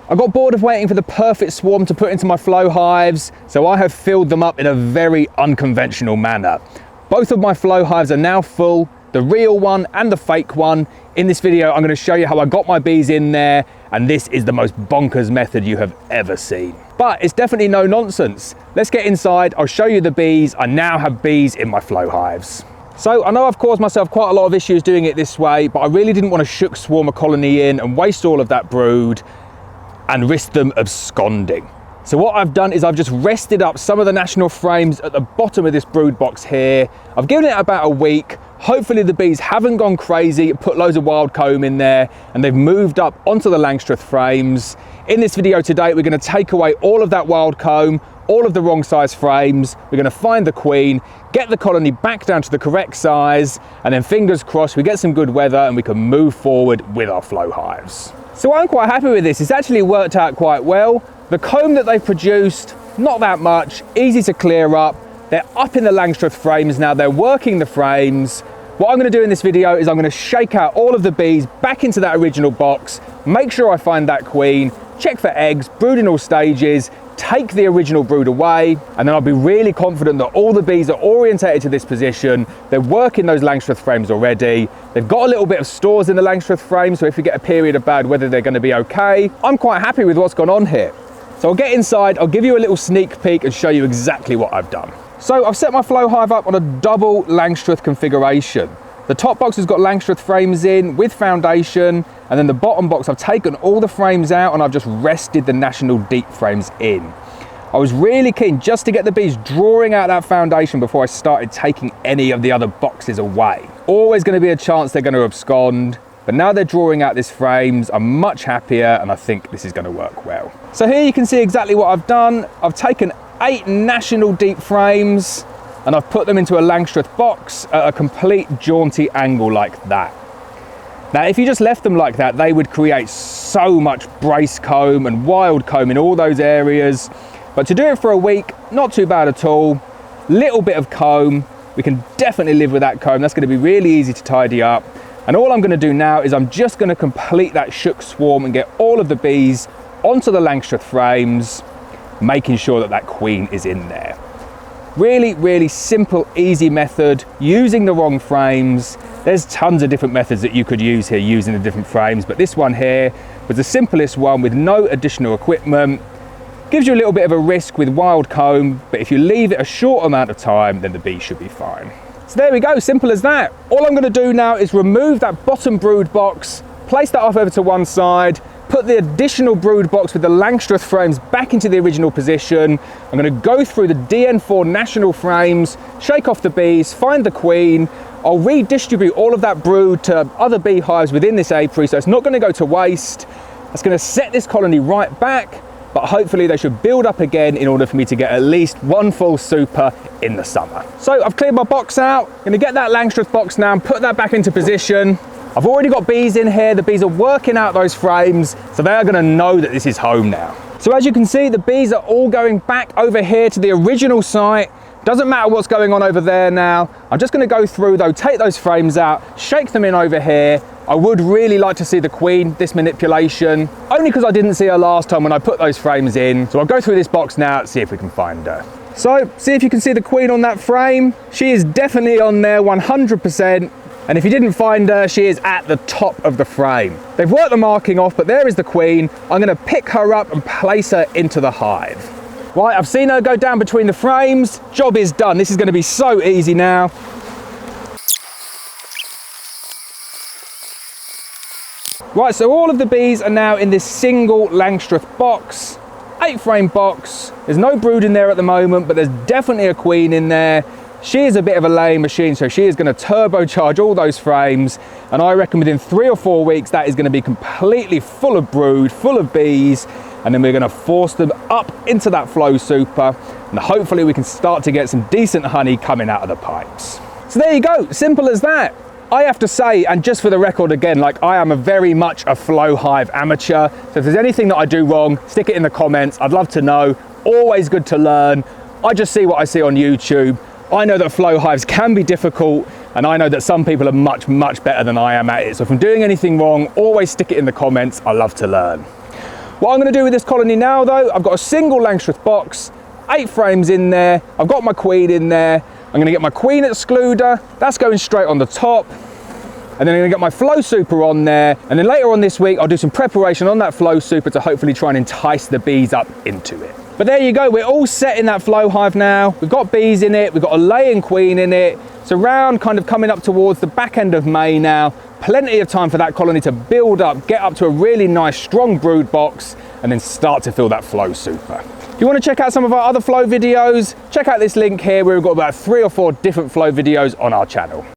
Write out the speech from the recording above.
I got bored of waiting for the perfect swarm to put into my flow hives, so I have filled them up in a very unconventional manner. Both of my flow hives are now full, the real one and the fake one. In this video, I'm going to show you how I got my bees in there, and this is the most bonkers method you have ever seen. But it's definitely no nonsense. Let's get inside, I'll show you the bees. I now have bees in my flow hives. So I know I've caused myself quite a lot of issues doing it this way, but I really didn't want to shook swarm a colony in and waste all of that brood and risk them absconding. So what I've done is I've just rested up some of the national frames at the bottom of this brood box here. I've given it about a week. Hopefully the bees haven't gone crazy, put loads of wild comb in there, and they've moved up onto the Langstroth frames. In this video today, we're going to take away all of that wild comb, all of the wrong size frames. We're going to find the queen, get the colony back down to the correct size, and then fingers crossed we get some good weather and we can move forward with our flow hives. So I'm quite happy with this. It's actually worked out quite well. The comb that they've produced, not that much, easy to clear up. They're up in the Langstroth frames now, they're working the frames. What I'm going to do in this video is I'm going to shake out all of the bees back into that original box, make sure I find that queen, check for eggs, brood in all stages, take the original brood away, and then I'll be really confident that all the bees are orientated to this position. They're working those Langstroth frames already. They've got a little bit of stores in the Langstroth frame, so if we get a period of bad weather, they're going to be okay. I'm quite happy with what's gone on here. So I'll get inside, I'll give you a little sneak peek and show you exactly what I've done. So I've set my flow hive up on a double Langstroth configuration. The top box has got Langstroth frames in with foundation, and then the bottom box I've taken all the frames out and I've just rested the national deep frames in. I was really keen just to get the bees drawing out that foundation before I started taking any of the other boxes away. Always going to be a chance they're going to abscond, but now they're drawing out these frames, I'm much happier and I think this is going to work well. So here you can see exactly what I've done. I've taken 8 national deep frames and I've put them into a Langstroth box at a complete jaunty angle like that. Now, if you just left them like that, they would create so much brace comb and wild comb in all those areas. But to do it for a week, not too bad at all. Little bit of comb, we can definitely live with that comb. That's going to be really easy to tidy up. And all I'm going to do now is I'm just going to complete that shook swarm and get all of the bees onto the Langstroth frames, making sure that that queen is in there. Really, really simple, easy method, using the wrong frames. There's tons of different methods that you could use here using the different frames, but this one here was the simplest one with no additional equipment. Gives you a little bit of a risk with wild comb, but if you leave it a short amount of time, then the bees should be fine. So there we go, simple as that. All I'm going to do now is remove that bottom brood box, place that off over to one side, put the additional brood box with the Langstroth frames back into the original position. I'm going to go through the DN4 national frames, shake off the bees, find the queen. I'll redistribute all of that brood to other beehives within this apiary, so it's not going to go to waste. That's going to set this colony right back, but hopefully they should build up again in order for me to get at least one full super in the summer. So I've cleared my box out. I'm going to get that Langstroth box now and put that back into position. I've already got bees in here. The bees are working out those frames, so they are going to know that this is home now. So as you can see, the bees are all going back over here to the original site. Doesn't matter what's going on over there now. I'm just going to go through though, take those frames out, shake them in over here. I would really like to see the queen, this manipulation, only because I didn't see her last time when I put those frames in. So I'll go through this box now, see if we can find her. So see if you can see the queen on that frame. She is definitely on there, 100%. And if you didn't find her, she is at the top of the frame. They've worked the marking off, but there is the queen. I'm going to pick her up and place her into the hive. Right, I've seen her go down between the frames. Job is done. This is going to be so easy now. Right, so all of the bees are now in this single Langstroth box, 8 frame box. There's no brood in there at the moment, but there's definitely a queen in there. She is a bit of a laying machine, so she is going to turbocharge all those frames, and I reckon within 3 or 4 weeks that is going to be completely full of brood, full of bees, and then we're going to force them up into that flow super, and hopefully we can start to get some decent honey coming out of the pipes. So there you go, simple as that. I have to say, and just for the record again, like I am very much a flow hive amateur, so if there's anything that I do wrong, stick it in the comments. I'd love to know. Always good to learn. I just see what I see on YouTube. I know that flow hives can be difficult, and I know that some people are much, much better than I am at it. So if I'm doing anything wrong, always stick it in the comments. I love to learn. What I'm going to do with this colony now though, I've got a single Langstroth box, 8 frames in there, I've got my queen in there, I'm going to get my queen excluder, that's going straight on the top, and then I'm going to get my flow super on there, and then later on this week I'll do some preparation on that flow super to hopefully try and entice the bees up into it. But there you go, we're all set in that flow hive now. We've got bees in it, we've got a laying queen in it. It's around kind of coming up towards the back end of May now. Plenty of time for that colony to build up, get up to a really nice strong brood box, and then start to fill that flow super. If you want to check out some of our other flow videos, check out this link here where we've got about 3 or 4 different flow videos on our channel.